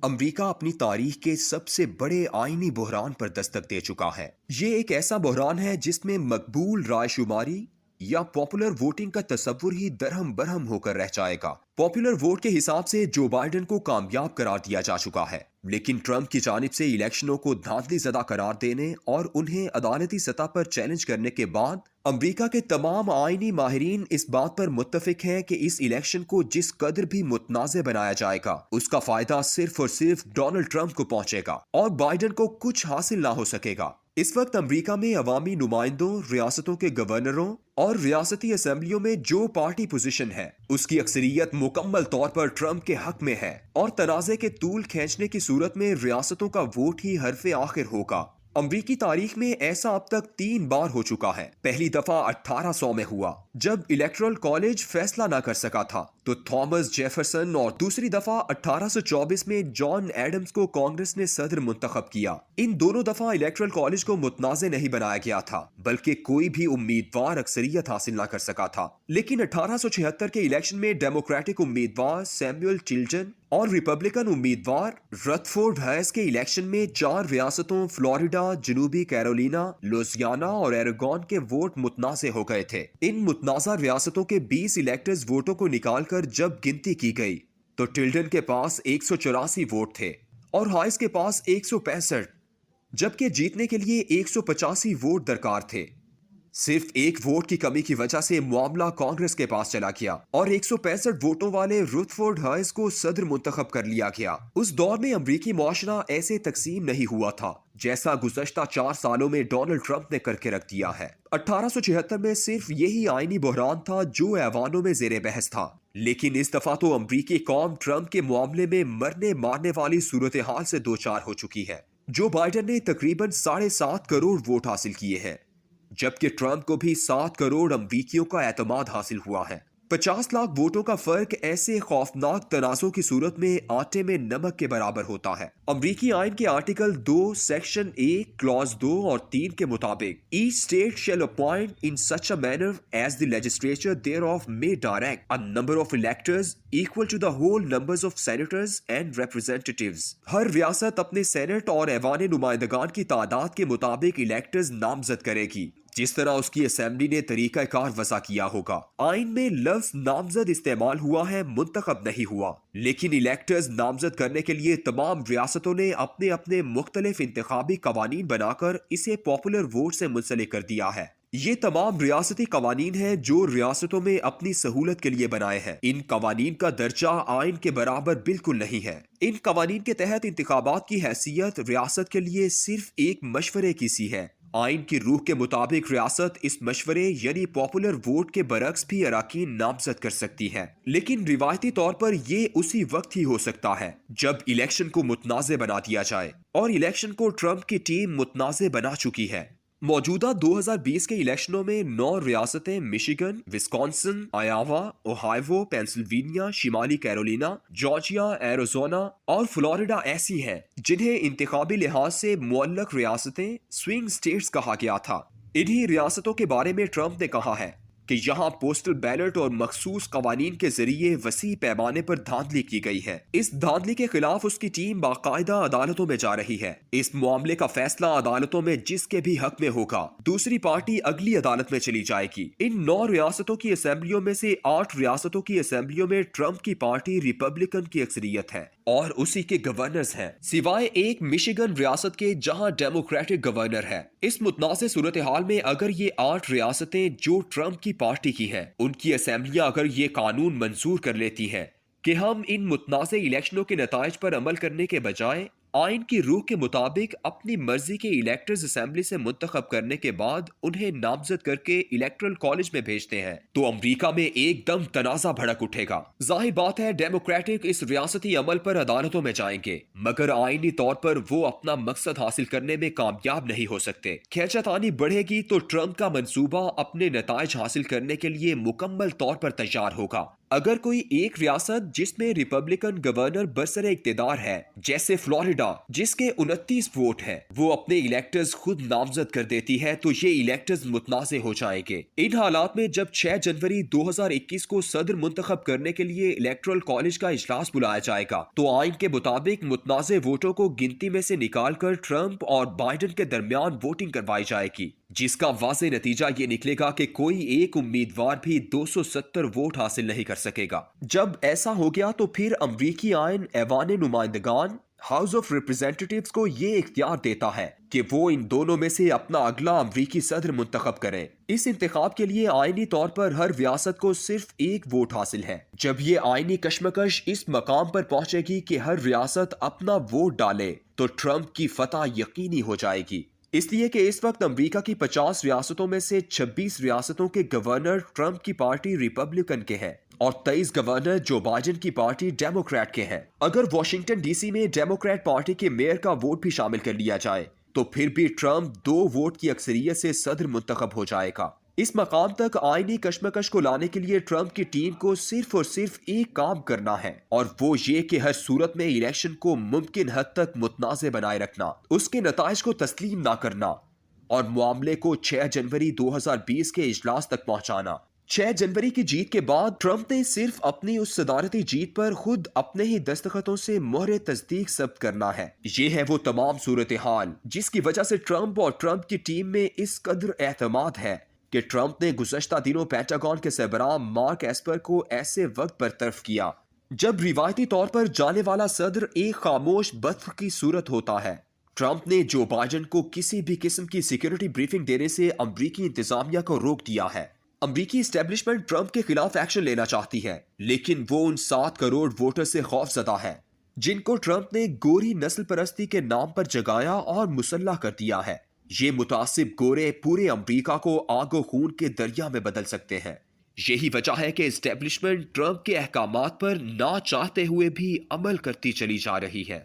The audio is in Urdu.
امریکہ اپنی تاریخ کے سب سے بڑے آئینی بحران پر دستک دے چکا ہے۔ یہ ایک ایسا بحران ہے جس میں مقبول رائے شماری یا پاپولر ووٹنگ کا تصور ہی درہم برہم ہو کر رہ جائے گا۔ پاپولر ووٹ کے حساب سے جو بائیڈن کو کامیاب قرار دیا جا چکا ہے، لیکن ٹرمپ کی جانب سے الیکشنوں کو دھاندلی زدہ قرار دینے اور انہیں عدالتی سطح پر چیلنج کرنے کے بعد امریکہ کے تمام آئینی ماہرین اس بات پر متفق ہیں کہ اس الیکشن کو جس قدر بھی متنازع بنایا جائے گا، اس کا فائدہ صرف اور صرف ڈونلڈ ٹرمپ کو پہنچے گا اور بائیڈن کو کچھ حاصل نہ ہو سکے گا۔ اس وقت امریکہ میں عوامی نمائندوں، ریاستوں کے گورنروں اور ریاستی اسمبلیوں میں جو پارٹی پوزیشن ہے، اس کی اکثریت مکمل طور پر ٹرمپ کے حق میں ہے اور تنازع کے طول کھینچنے کی صورت میں ریاستوں کا ووٹ ہی حرف آخر ہوگا۔ امریکی تاریخ میں ایسا اب تک 3 بار ہو چکا ہے۔ پہلی دفعہ 1800 میں ہوا جب الیکٹرل کالج فیصلہ نہ کر سکا تھا تو تھامس جیفرسن، اور دوسری دفعہ 1824 میں جان ایڈمز کو کانگریس نے صدر منتخب کیا۔ ان دونوں دفعہ الیکٹرل کالج کو متنازع نہیں بنایا گیا تھا، بلکہ کوئی بھی امیدوار اکثریت حاصل نہ کر سکا تھا۔ لیکن 1876 کے الیکشن میں ڈیموکریٹک امیدوار سیموئل ٹلٹن اور ریپبلکن امیدوار رتھفورڈ ہائس کے الیکشن میں 4 ریاستوں فلوریڈا، جنوبی کیرولینا، لوزیانا اور ایرگون کے ووٹ متنازع ہو گئے تھے۔ ان متنازع ریاستوں کے 20 الیکٹرز ووٹوں کو نکال کر جب گنتی کی گئی تو ٹلٹن کے پاس 184 ووٹ تھے اور ہائس کے پاس 165، جبکہ جیتنے کے لیے 185 ووٹ درکار تھے۔ صرف ایک ووٹ کی کمی کی وجہ سے معاملہ کانگریس کے پاس چلا گیا اور 165 ووٹوں والے رتھفورڈ ہائس کو صدر منتخب کر لیا گیا۔ اس دور میں امریکی معاشرہ ایسے تقسیم نہیں ہوا تھا جیسا گزشتہ 4 سالوں میں ڈونلڈ ٹرمپ نے کر کے رکھ دیا ہے۔ 1876 میں صرف یہی آئینی بحران تھا جو ایوانوں میں زیر بحث تھا، لیکن اس دفعہ تو امریکی قوم ٹرمپ کے معاملے میں مرنے مارنے والی صورتحال سے دوچار ہو چکی ہے۔ جو بائیڈن نے تقریباً 7.5 کروڑ ووٹ حاصل کیے ہیں، جبکہ ٹرمپ کو بھی 7 کروڑ امریکیوں کا اعتماد حاصل ہوا ہے۔ 50 لاکھ ووٹوں کا فرق ایسے خوفناک تنازع کی صورت میں آٹے میں نمک کے برابر ہوتا ہے۔ امریکی آئین کے آرٹیکل 2 سیکشن 1 کلاز 2 اور 3 کے مطابق each state shall appoint in such a manner as the legislature thereof may direct a number of electors equal to the whole numbers of senators and representatives۔ ہر ریاست اپنے سینٹ اور ایوان نمائندگان کی تعداد کے مطابق الیکٹرز نامزد کرے گی، جس طرح اس کی اسمبلی نے طریقہ کار وضع کیا ہوگا۔ آئین میں لفظ نامزد استعمال ہوا ہے، منتخب نہیں ہوا، لیکن الیکٹرز نامزد کرنے کے لیے تمام ریاستوں نے اپنے اپنے مختلف انتخابی قوانین بنا کر اسے پاپولر ووٹ سے منسلک کر دیا ہے۔ یہ تمام ریاستی قوانین ہیں جو ریاستوں میں اپنی سہولت کے لیے بنائے ہیں۔ ان قوانین کا درجہ آئین کے برابر بالکل نہیں ہے۔ ان قوانین کے تحت انتخابات کی حیثیت ریاست کے لیے صرف ایک مشورے کی سی ہے۔ آئین کی روح کے مطابق ریاست اس مشورے یعنی پاپولر ووٹ کے برعکس بھی اراکین نامزد کر سکتی ہے، لیکن روایتی طور پر یہ اسی وقت ہی ہو سکتا ہے جب الیکشن کو متنازع بنا دیا جائے، اور الیکشن کو ٹرمپ کی ٹیم متنازع بنا چکی ہے۔ موجودہ 2020 کے الیکشنوں میں 9 ریاستیں مشیگن، وسکونسن، آیاوا، اوہایو، پینسلوینیا، شمالی کیرولینا، جارجیا، ایریزونا اور فلوریڈا ایسی ہیں جنہیں انتخابی لحاظ سے معلق ریاستیں سوئنگ سٹیٹس کہا گیا تھا۔ انہی ریاستوں کے بارے میں ٹرمپ نے کہا ہے کہ یہاں پوسٹل بیلٹ اور مخصوص قوانین کے ذریعے وسیع پیمانے پر دھاندلی کی گئی ہے۔ اس دھاندلی کے خلاف اس کی ٹیم باقاعدہ عدالتوں میں جا رہی ہے۔ اس معاملے کا فیصلہ عدالتوں میں جس کے بھی حق میں ہوگا، دوسری پارٹی اگلی عدالت میں چلی جائے گی۔ ان 9 ریاستوں کی اسمبلیوں میں سے 8 ریاستوں کی اسمبلیوں میں ٹرمپ کی پارٹی ریپبلکن کی اکثریت ہے اور اسی کے گورنرز ہیں، سوائے ایک مشیگن ریاست کے جہاں ڈیموکریٹک گورنر ہے۔ اس متنازع صورتحال میں اگر یہ 8 ریاستیں جو ٹرمپ کی پارٹی کی ہیں، ان کی اسمبلیاں اگر یہ قانون منظور کر لیتی ہیں کہ ہم ان متنازع الیکشنوں کے نتائج پر عمل کرنے کے بجائے آئین کی روح کے مطابق اپنی مرضی کے الیکٹرز اسمبلی سے منتخب کرنے کے بعد انہیں نامزد کر کے الیکٹرل کالج میں بھیجتے ہیں، تو امریکہ میں ایک دم تنازع بھڑک اٹھے گا۔ ظاہر بات ہے ڈیموکریٹک اس ریاستی عمل پر عدالتوں میں جائیں گے، مگر آئینی طور پر وہ اپنا مقصد حاصل کرنے میں کامیاب نہیں ہو سکتے۔ کھینچاتانی بڑھے گی تو ٹرمپ کا منصوبہ اپنے نتائج حاصل کرنے کے لیے مکمل طور پر تیار ہوگا۔ اگر کوئی ایک ریاست جس میں ریپبلکن گورنر برسر اقتدار ہے، جیسے فلوریڈا جس کے 29 ووٹ ہیں، وہ اپنے الیکٹرز خود نامزد کر دیتی ہے تو یہ الیکٹرز متنازع ہو جائیں گے۔ ان حالات میں جب 6 جنوری 2021 کو صدر منتخب کرنے کے لیے الیکٹرل کالج کا اجلاس بلایا جائے گا تو آئین کے مطابق متنازع ووٹوں کو گنتی میں سے نکال کر ٹرمپ اور بائیڈن کے درمیان ووٹنگ کروائی جائے گی، جس کا واضح نتیجہ یہ نکلے گا کہ کوئی ایک امیدوار بھی 270 ووٹ حاصل نہیں کر سکے گا۔ جب ایسا ہو گیا تو پھر امریکی آئین ایوان نمائندگان ہاؤس آف ریپرزینٹیٹیوز کو یہ اختیار دیتا ہے کہ وہ ان دونوں میں سے اپنا اگلا امریکی صدر منتخب کریں۔ اس انتخاب کے لیے آئینی طور پر ہر ریاست کو صرف ایک ووٹ حاصل ہے۔ جب یہ آئینی کشمکش اس مقام پر پہنچے گی کہ ہر ریاست اپنا ووٹ ڈالے تو ٹرمپ کی فتح یقینی ہو جائے گی، اس لیے کہ اس وقت امریکہ کی 50 ریاستوں میں سے 26 ریاستوں کے گورنر ٹرمپ کی پارٹی ریپبلکن کے ہیں اور 23 گورنر جو بائیڈن کی پارٹی ڈیموکریٹ کے ہیں۔ اگر واشنگٹن ڈی سی میں ڈیموکریٹ پارٹی کے میئر کا ووٹ بھی شامل کر لیا جائے تو پھر بھی ٹرمپ 2 ووٹ کی اکثریت سے صدر منتخب ہو جائے گا۔ اس مقام تک آئینی کشمکش کو لانے کے لیے ٹرمپ کی ٹیم کو صرف اور صرف ایک کام کرنا ہے، اور وہ یہ کہ ہر صورت میں الیکشن کو ممکن حد تک متنازع بنائے رکھنا، اس کے نتائج کو تسلیم نہ کرنا اور معاملے کو 6 جنوری 2020 کے اجلاس تک پہنچانا۔ 6 جنوری کی جیت کے بعد ٹرمپ نے صرف اپنی اس صدارتی جیت پر خود اپنے ہی دستخطوں سے مہر تصدیق ثبت کرنا ہے۔ یہ ہے وہ تمام صورتحال جس کی وجہ سے ٹرمپ اور ٹرمپ کی ٹیم میں اس قدر اعتماد ہے کہ ٹرمپ نے گزشتہ دنوں پینٹاگون کے سربراہ مارک ایسپر کو ایسے وقت برطرف کیا جب روایتی طور پر جانے والا صدر ایک خاموش بطخ کی صورت ہوتا ہے۔ ٹرمپ نے جو بائیڈن کو کسی بھی قسم کی سیکیورٹی بریفنگ دینے سے امریکی انتظامیہ کو روک دیا ہے۔ امریکی اسٹیبلشمنٹ ٹرمپ کے خلاف ایکشن لینا چاہتی ہے، لیکن وہ ان 7 کروڑ ووٹر سے خوف زدہ ہے جن کو ٹرمپ نے گوری نسل پرستی کے نام پر جگایا اور مسلح کر دیا ہے۔ یہ متعصب گورے پورے امریکہ کو آگ و خون کے دریا میں بدل سکتے ہیں۔ یہی وجہ ہے کہ اسٹیبلشمنٹ ٹرمپ کے احکامات پر نہ چاہتے ہوئے بھی عمل کرتی چلی جا رہی ہے۔